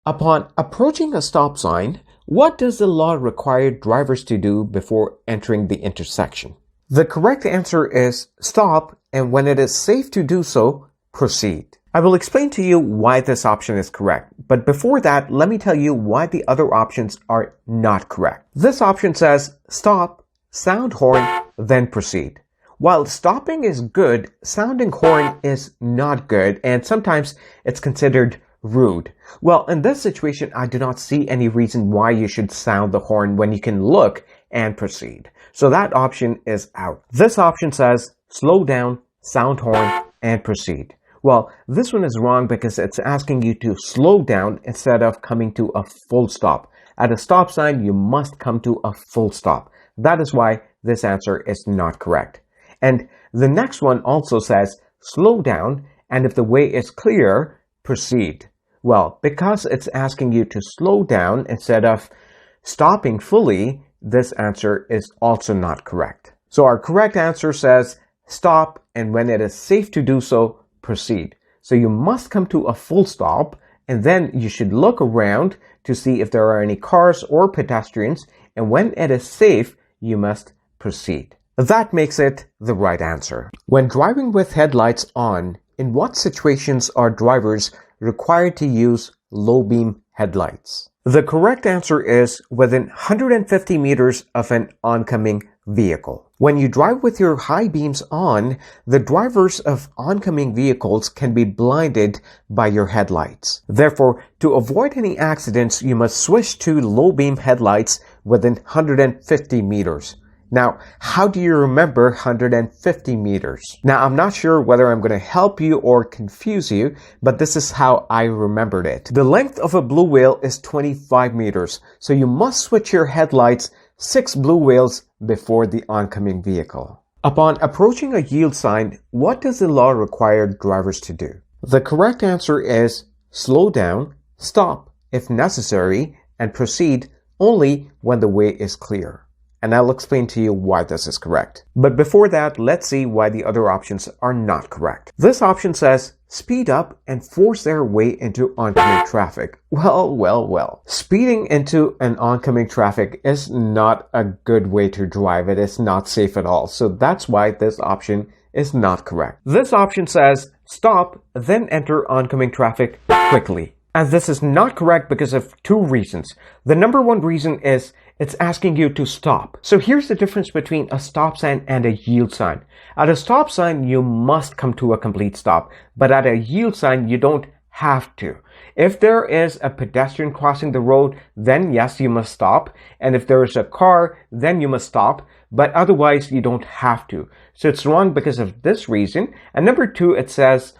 Upon approaching a stop sign, what does the law require drivers to do before entering the intersection? The correct answer is stop, and when it is safe to do so, proceed. I will explain to you why this option is correct, but before that, let me tell you why the other options are not correct. This option says stop, sound horn, then proceed. While stopping is good, sounding horn is not good, and sometimes it's considered rude. Well, in this situation, I do not see any reason why you should sound the horn when you can look and proceed. So that option is out. This option says slow down, sound horn, and proceed. Well, this one is wrong because it's asking you to slow down instead of coming to a full stop. At a stop sign, you must come to a full stop. That is why this answer is not correct. And the next one also says slow down, and if the way is clear, proceed. Well, because it's asking you to slow down instead of stopping fully, this answer is also not correct. So our correct answer says stop, and when it is safe to do so, proceed. So you must come to a full stop, and then you should look around to see if there are any cars or pedestrians, and when it is safe, you must proceed. That makes it the right answer. When driving with headlights on, in what situations are drivers required to use low beam headlights? The correct answer is within 150 meters of an oncoming vehicle. When you drive with your high beams on, the drivers of oncoming vehicles can be blinded by your headlights. Therefore, to avoid any accidents, you must switch to low beam headlights within 150 meters. Now, how do you remember 150 meters? Now, I'm not sure whether I'm going to help you or confuse you, but this is how I remembered it. The length of a blue whale is 25 meters, so you must switch your headlights 6 blue whales before the oncoming vehicle. Upon approaching a yield sign, what does the law require drivers to do? The correct answer is slow down, stop if necessary, and proceed only when the way is clear. And I'll explain to you why this is correct. But before that, let's see why the other options are not correct. This option says speed up and force their way into oncoming traffic. Well. Speeding into an oncoming traffic is not a good way to drive. It is not safe at all. So that's why this option is not correct. This option says stop, then enter oncoming traffic quickly. And this is not correct because of 2 reasons. The number 1 reason is it's asking you to stop. So here's the difference between a stop sign and a yield sign. At a stop sign, you must come to a complete stop. But at a yield sign, you don't have to. If there is a pedestrian crossing the road, then yes, you must stop. And if there is a car, then you must stop. But otherwise, you don't have to. So it's wrong because of this reason. And number 2, it says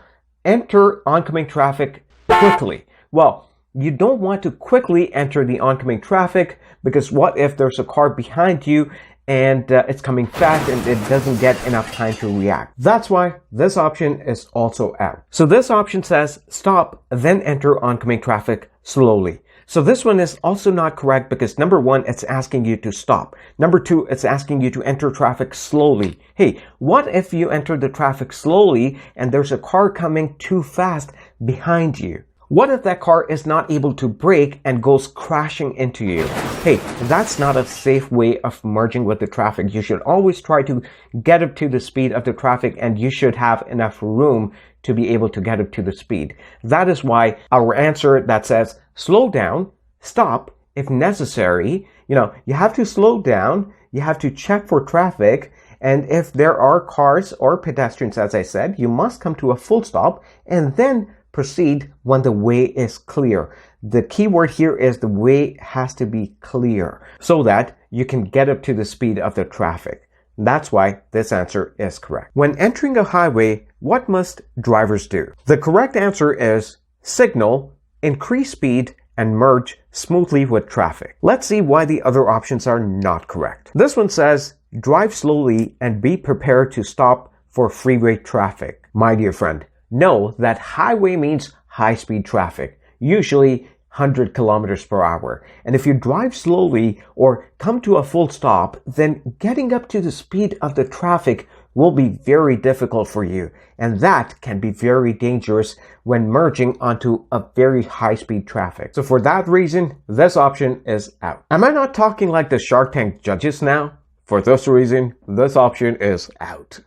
enter oncoming traffic quickly. Well, you don't want to quickly enter the oncoming traffic because what if there's a car behind you and it's coming fast and it doesn't get enough time to react? That's why this option is also out. So this option says stop, then enter oncoming traffic slowly. So this one is also not correct because number 1, it's asking you to stop. Number 2, it's asking you to enter traffic slowly. Hey, what if you enter the traffic slowly and there's a car coming too fast behind you? What if that car is not able to brake and goes crashing into you? Hey, that's not a safe way of merging with the traffic. You should always try to get up to the speed of the traffic, and you should have enough room to be able to get up to the speed. That is why our answer that says slow down, stop if necessary, you have to slow down, you have to check for traffic, and if there are cars or pedestrians, as I said, you must come to a full stop and then proceed when the way is clear. The key word here is the way has to be clear so that you can get up to the speed of the traffic. That's why this answer is correct. When entering a highway, what must drivers do? The correct answer is signal, increase speed, and merge smoothly with traffic. Let's see why the other options are not correct. This one says drive slowly and be prepared to stop for freeway traffic. My dear friend, know that highway means high-speed traffic, usually 100 kilometers per hour. And if you drive slowly or come to a full stop, then getting up to the speed of the traffic will be very difficult for you, and that can be very dangerous when merging onto a very high-speed traffic. So for that reason, this option is out. Am I not talking like the Shark Tank judges now? For this reason, this option is out.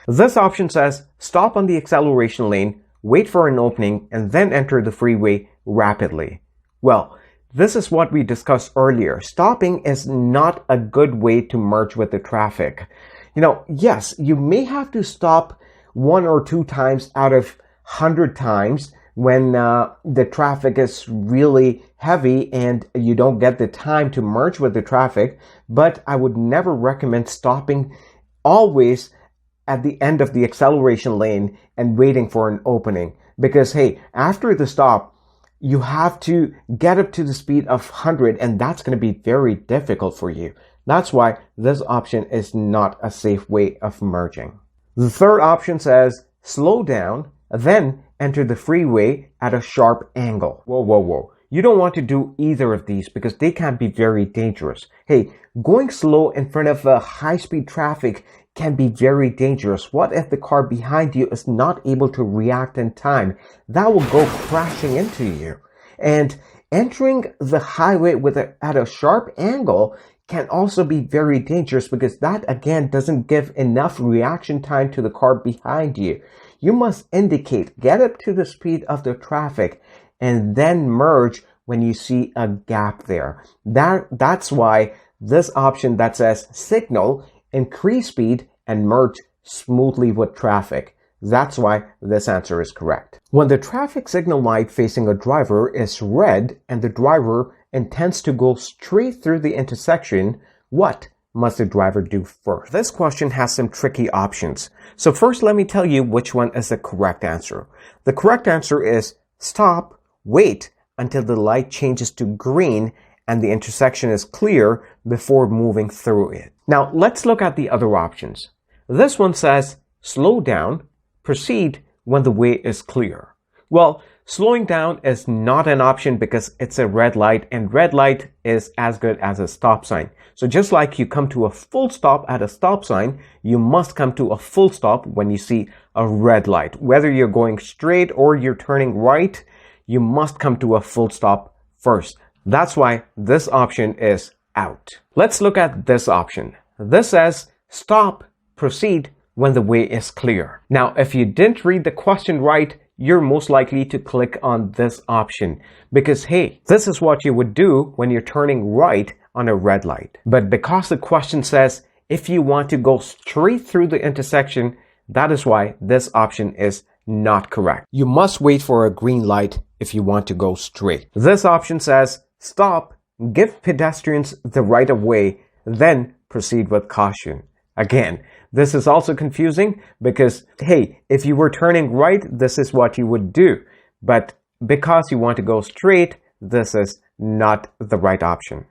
This option says, stop on the acceleration lane, wait for an opening, and then enter the freeway rapidly. Well, this is what we discussed earlier. Stopping is not a good way to merge with the traffic. Yes, you may have to stop 1 or 2 times out of 100 times when the traffic is really heavy and you don't get the time to merge with the traffic, but I would never recommend stopping always at the end of the acceleration lane and waiting for an opening. Because hey, after the stop, you have to get up to the speed of 100, and that's going to be very difficult for you. That's why this option is not a safe way of merging. The third option says slow down, then enter the freeway at a sharp angle. Whoa. You don't want to do either of these because they can be very dangerous. Hey, going slow in front of a high-speed traffic can be very dangerous. What if the car behind you is not able to react in time? That will go crashing into you. And entering the highway at a sharp angle can also be very dangerous because that again doesn't give enough reaction time to the car behind you. You must indicate, get up to the speed of the traffic, and then merge when you see a gap there. That's why this option that says signal, increase speed, and merge smoothly with traffic. That's why this answer is correct. When the traffic signal light facing a driver is red and the driver intends to go straight through the intersection, what must the driver do first? This question has some tricky options. So first, let me tell you which one is the correct answer. The correct answer is stop, wait until the light changes to green and the intersection is clear before moving through it. Now, let's look at the other options. This one says slow down, proceed when the way is clear. Well, slowing down is not an option because it's a red light, and red light is as good as a stop sign. So just like you come to a full stop at a stop sign, you must come to a full stop when you see a red light. Whether you're going straight or you're turning right, you must come to a full stop first. That's why this option is out. Let's look at this option. This says stop, proceed when the way is clear. Now, if you didn't read the question right, you're most likely to click on this option because, hey, this is what you would do when you're turning right on a red light. But because the question says if you want to go straight through the intersection, that is why this option is not correct. You must wait for a green light if you want to go straight. This option says stop, give pedestrians the right of way, then proceed with caution. Again, this is also confusing because, hey, if you were turning right, this is what you would do. But because you want to go straight, this is not the right option.